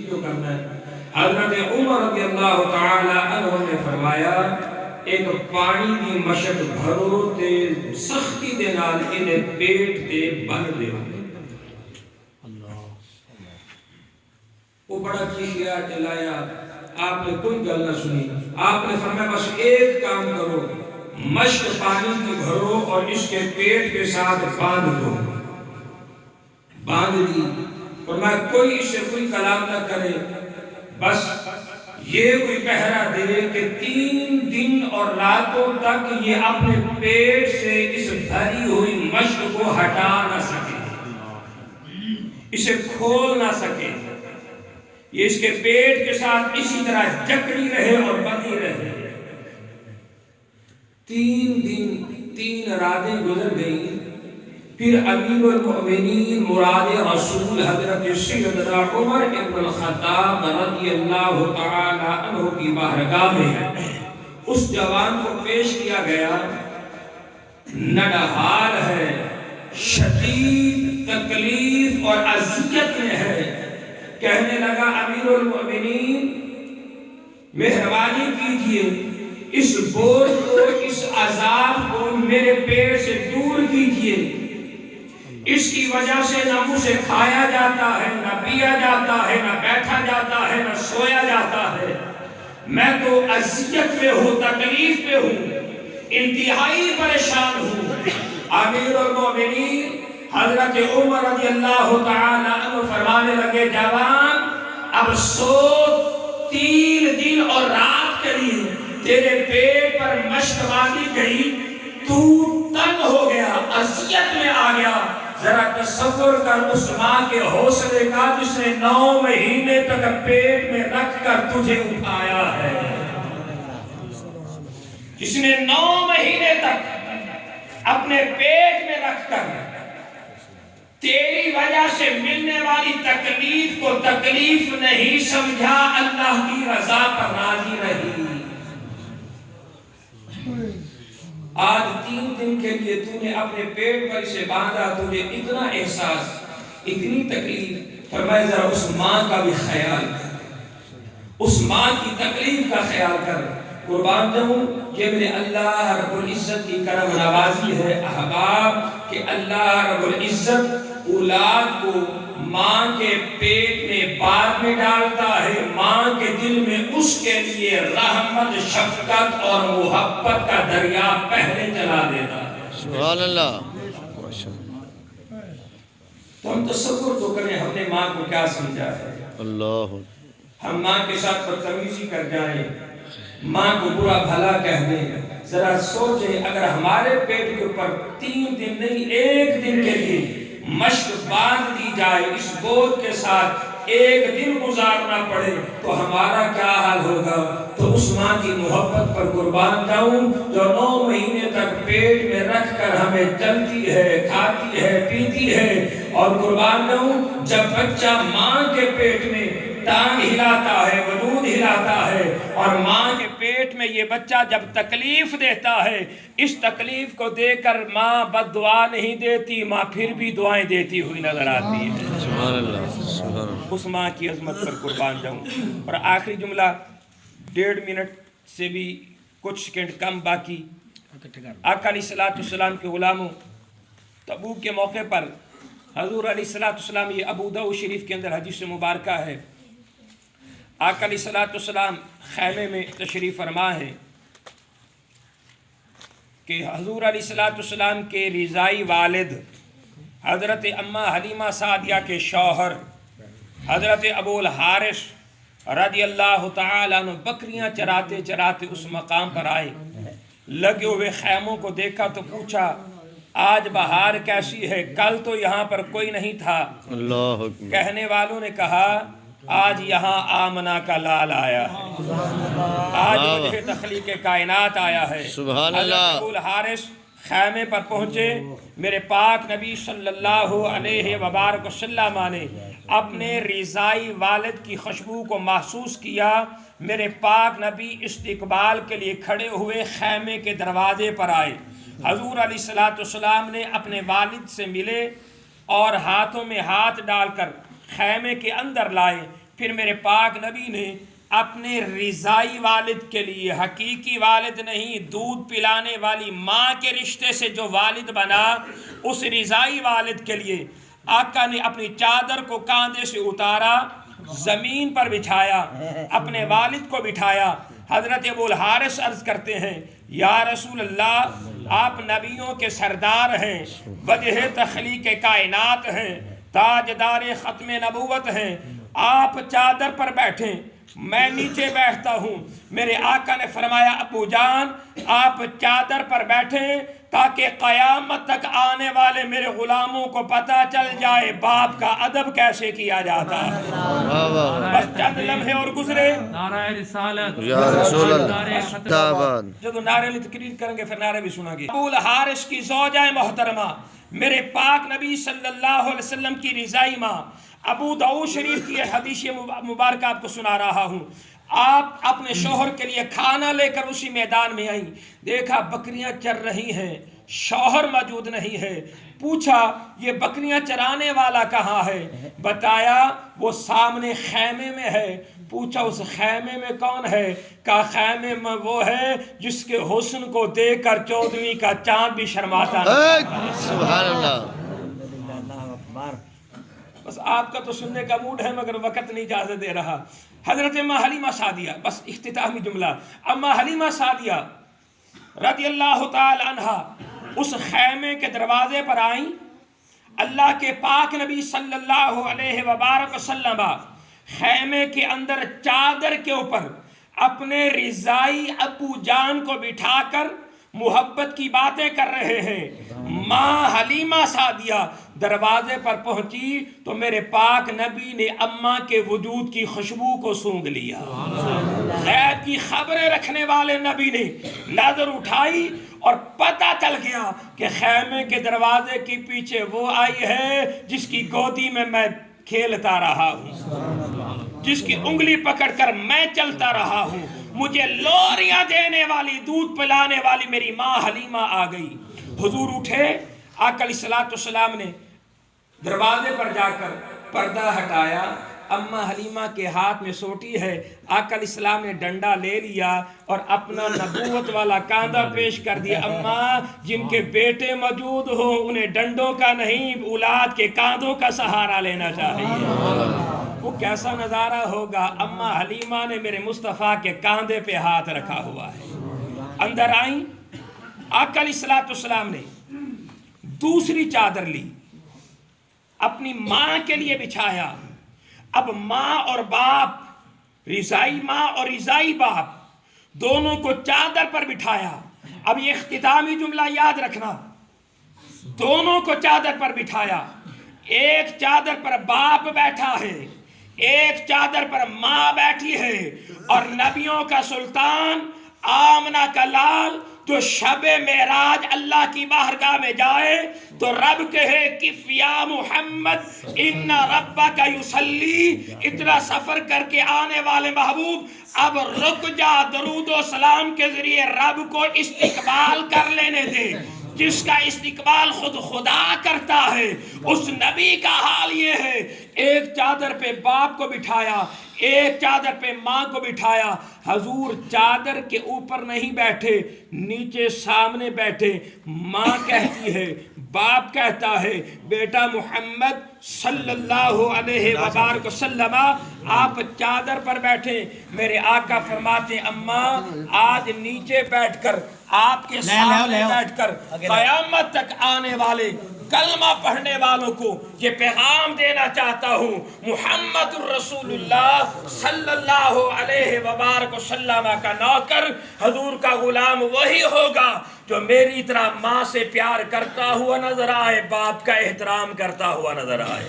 کیوں کرنا ہے؟ حضرت عمر رضی اللہ تعالی عنہ نے فرمایا ایک پانی دی مشک بھرو تے سختی دے نال انہیں پیٹ تے بن دے. وہ بڑا چیخیا چلایا، آپ نے کوئی گل نہ سنی. آپ نے فرمایا بس ایک کام کرو، مشک پانی کی بھرو اور اس کے پیٹ کے ساتھ باندھ دو. باندھ دی. فرمایا کوئی اس سے کوئی کلام نہ کرے، بس یہ کوئی پہرا دے کہ 3 دن اور راتوں تک یہ اپنے پیٹ سے اس بھری ہوئی مشک کو ہٹا نہ سکے، اسے کھول نہ سکے. یہ اس کے پیٹ کے ساتھ اسی طرح جکڑی رہے اور بندھی رہے. 3 دن 3 راتیں گزر گئیں. پھر امیر المؤمنین مراد رسول حضرت سیدنا عمر ابن الخطاب رضی اللہ تعالی عنہ کی بارگاہ میں اس جوان کو پیش کیا گیا. نڈھال ہے، شدید تکلیف اور اذیت میں ہے. کہنے لگا امیر المؤمنین مہربانی کیجئے، اس بوجھ کو، اس عذاب کو میرے پیٹ سے دور کیجئے. اس کی وجہ سے نہ مجھے کھایا جاتا ہے، نہ پیا جاتا ہے، نہ بیٹھا جاتا ہے، نہ سویا جاتا ہے. میں تو اذیت میں ہوں، تکلیف میں ہوں، انتہائی پریشان ہوں. امیر المؤمنین حضرت عمر رضی اللہ تعالی عنہ فرمانے لگے جوان اب سو 3 دن اور رات کے لیے تیرے پیٹ پر مشک باندھی گئی، تو تنگ ہو گیا، اذیت میں آ گیا. ذرا تصور کر اس ماں کے حوصلے کا جس نے 9 مہینے تک پیٹ میں رکھ کر تجھے اٹھایا ہے، جس نے 9 مہینے تک اپنے پیٹ میں رکھ کر تیری وجہ سے ملنے والی تکلیف کو تکلیف نہیں سمجھا، اللہ کی رضا پر راضی رہی. آج 3 دن کے لیے تو نے اپنے پیٹ پر اسے باندھا، تجھے اتنا احساس، اتنی تکلیف. فرمایا ذرا اس ماں کا بھی خیال کر، اس ماں کی تکلیف کا خیال کر. قربان جاؤں یہ میرے اللہ رب العزت کی کرم نوازی ہے احباب کہ اللہ رب العزت اولاد کو ماں کے پیٹ میں بعد میں ڈالتا ہے، ماں کے دل میں اس کے لیے رحمت، شفقت اور محبت کا دریا پہلے چلا دیتا ہے. سبحان اللہ. تو ہم تصور تو کریں ہم نے ماں کو کیا سمجھا ہے. اللہ، ہم ماں کے ساتھ بدتمیزی کر جائیں، ماں کو برا بھلا کہہ دیں. ذرا سوچیں اگر ہمارے پیٹ کے اوپر 3 دن نہیں 1 دن کے لیے مشک باندھ دی جائے، اس بوجھ کے ساتھ 1 دن گزارنا پڑے تو ہمارا کیا حال ہوگا. تو اس ماں کی محبت پر قربان جاؤں جو 9 مہینے تک پیٹ میں رکھ کر ہمیں چلتی ہے، کھاتی ہے، پیتی ہے. اور قربان جاؤں جب بچہ ماں کے پیٹ میں ٹانگ ہلاتا ہے، وجود ہلاتا ہے، اور ماں کے پیٹ میں یہ بچہ جب تکلیف دیتا ہے، اس تکلیف کو دے کر ماں بد دعا نہیں دیتی، ماں پھر بھی دعائیں دیتی ہوئی نظر آتی ہے. سبحان اللہ، سبحان اللہ. اس ماں کی عظمت پر قربان جاؤں. اور آخری جملہ 1.5 منٹ سے بھی کچھ سیکنڈ کم باقی. آقا علیہ الصلوۃ والسلام کے غلاموں، تبوک کے موقع پر حضور علیہ الصلوۃ والسلام، یہ ابو داؤد شریف کے اندر حدیث مبارکہ ہے، آقا علیہ الصلوۃ والسلام خیمے میں تشریف فرما ہے کہ حضور علیہ الصلوۃ والسلام کے رضائی والد حضرت اماں حلیمہ سعدیہ کے شوہر حضرت ابو الحارث رضی اللہ تعالیٰ عنہ بکریاں چراتے چراتے اس مقام پر آئے. لگے ہوئے خیموں کو دیکھا تو پوچھا آج بہار کیسی ہے، کل تو یہاں پر کوئی نہیں تھا. اللہ اکبر. کہنے والوں نے کہا آج یہاں آمنہ کا لال آیا ہے، آج وجہ تخلیق کائنات آیا ہے. سبحان اللہ. حضرت ابو الحارث خیمے پر پہنچے. میرے پاک نبی صلی اللہ علیہ وبارک وسلم نے اپنے رضائی والد کی خوشبو کو محسوس کیا. میرے پاک نبی استقبال کے لیے کھڑے ہوئے خیمے کے دروازے پر آئے. حضور علیہ الصلوۃ والسلام نے اپنے والد سے ملے اور ہاتھوں میں ہاتھ ڈال کر خیمے کے اندر لائے. پھر میرے پاک نبی نے اپنے رضائی والد کے لیے، حقیقی والد نہیں، دودھ پلانے والی ماں کے رشتے سے جو والد بنا، اس رضائی والد کے لیے آقا نے اپنی چادر کو کاندھے سے اتارا، زمین پر بچھایا، اپنے والد کو بٹھایا۔ حضرت ابو الحارث عرض کرتے ہیں یا رسول اللہ، آپ نبیوں کے سردار ہیں، وجہ تخلیق کائنات ہیں، تاجدار ختم نبوت ہیں، آپ چادر پر بیٹھیں، میں نیچے بیٹھتا ہوں۔ میرے آقا نے فرمایا ابو جان آپ چادر پر بیٹھیں تاکہ قیامت تک آنے والے میرے غلاموں کو پتہ چل جائے باپ کا ادب کیسے کیا جاتا ہے۔ بس چند لمحے اور گزرے، نعرہ رسالت یا رسول اللہ تابان، جب نعرے تقریر کریں گے پھر نعرے بھی سنا گے۔ ابو الحارث کی زوجہ محترمہ، میرے پاک نبی صلی اللہ علیہ وسلم کی رضائی ماں، ابو داؤد شریف کی حدیث مبارکہ آپ کو سنا رہا ہوں۔ آپ اپنے شوہر کے لیے کھانا لے کر اسی میدان میں آئیں، دیکھا بکریاں چر رہی ہیں، شوہر موجود نہیں ہے۔ پوچھا یہ بکریاں چرانے والا کہاں ہے؟ بتایا وہ سامنے خیمے میں ہے۔ پوچھا اس خیمے میں کون ہے؟ کہا خیمے میں وہ ہے جس کے حسن کو دیکھ کر 14ویں کا چاند بھی شرماتا نہیں۔ سبحان اللہ۔ بس آپ کا تو سننے کا موڈ ہے مگر وقت نہیں اجازت دے رہا۔ حضرت اماں حلیمہ سعدیہ، بس اختتامی جملہ، اماں حلیمہ سعدیہ رضی اللہ تعالی عنہا اس خیمے کے دروازے پر آئیں، اللہ کے پاک نبی صلی اللہ علیہ وبارک وسلم خیمے کے اندر چادر کے اوپر اپنے رضائی ابو جان کو بٹھا کر محبت کی باتیں کر رہے ہیں۔ ماں حلیمہ سعدیہ دروازے پر پہنچی تو میرے پاک نبی نے اماں کے وجود کی خوشبو کو سونگھ لیا۔ غیب کی خبریں رکھنے والے نبی نے نظر اٹھائی اور پتہ چل گیا کہ خیمے کے دروازے کے پیچھے وہ آئی ہے جس کی گودی میں کھیلتا رہا ہوں، جس کی انگلی پکڑ کر میں چلتا رہا ہوں، مجھے لوریاں دینے والی، دودھ پلانے والی میری ماں حلیمہ آ گئی۔ حضور اٹھے، آقا علیہ السلام نے دروازے پر جا کر پردہ ہٹایا، اماں حلیمہ کے ہاتھ میں سوٹی ہے، آقا علیہ السلام نے ڈنڈا لے لیا اور اپنا نبوت والا کاندھا پیش کر دیا۔ اماں جن کے بیٹے موجود ہوں انہیں ڈنڈوں کا نہیں اولاد کے کاندھوں کا سہارا لینا چاہیے۔ وہ کیسا نظارہ ہوگا، اماں حلیمہ نے میرے مصطفیٰ کے کاندھے پہ ہاتھ رکھا ہوا ہے۔ اندر آئیں، آقا علیہ السلام نے دوسری چادر لی، اپنی ماں کے لیے بچھایا۔ اب ماں اور باپ، رضائی ماں اور رضائی باپ دونوں کو چادر پر بٹھایا۔ اب یہ اختتامی جملہ یاد رکھنا، دونوں کو چادر پر بٹھایا، ایک چادر پر باپ بیٹھا ہے، ایک چادر پر ماں بیٹھی ہے، اور نبیوں کا سلطان آمنہ کا لال جو شب معراج اللہ کی بارگاہ میں جائے تو رب کہے کف یا محمد ان ربک یصلی، اتنا سفر کر کے آنے والے محبوب اب رک جا، درود و سلام کے ذریعے رب کو استقبال کر لینے دے۔ جس کا استقبال خود خدا کرتا ہے اس نبی کا حال یہ ہے، ایک چادر پہ باپ کو بٹھایا، ایک چادر پہ ماں کو بٹھایا۔ حضور چادر کے اوپر نہیں بیٹھے، نیچے سامنے بیٹھے۔ ماں کہتی ہے، باپ کہتا ہے، بیٹا محمد صلی اللہ علیہ وبارک وسلم آپ چادر پر بیٹھے۔ میرے آقا فرماتے اماں آج نیچے بیٹھ کر آپ کے سامنے بیٹھ کر قیامت تک آنے والے کلمہ پڑھنے والوں کو یہ پیغام دینا چاہتا ہوں، محمد الرسول اللہ صلی اللہ علیہ وبارک وسلم کا نوکر، حضور کا غلام وہی ہوگا جو میری طرح ماں سے پیار کرتا ہوا نظر آئے، باپ کا احترام کرتا ہوا نظر آئے۔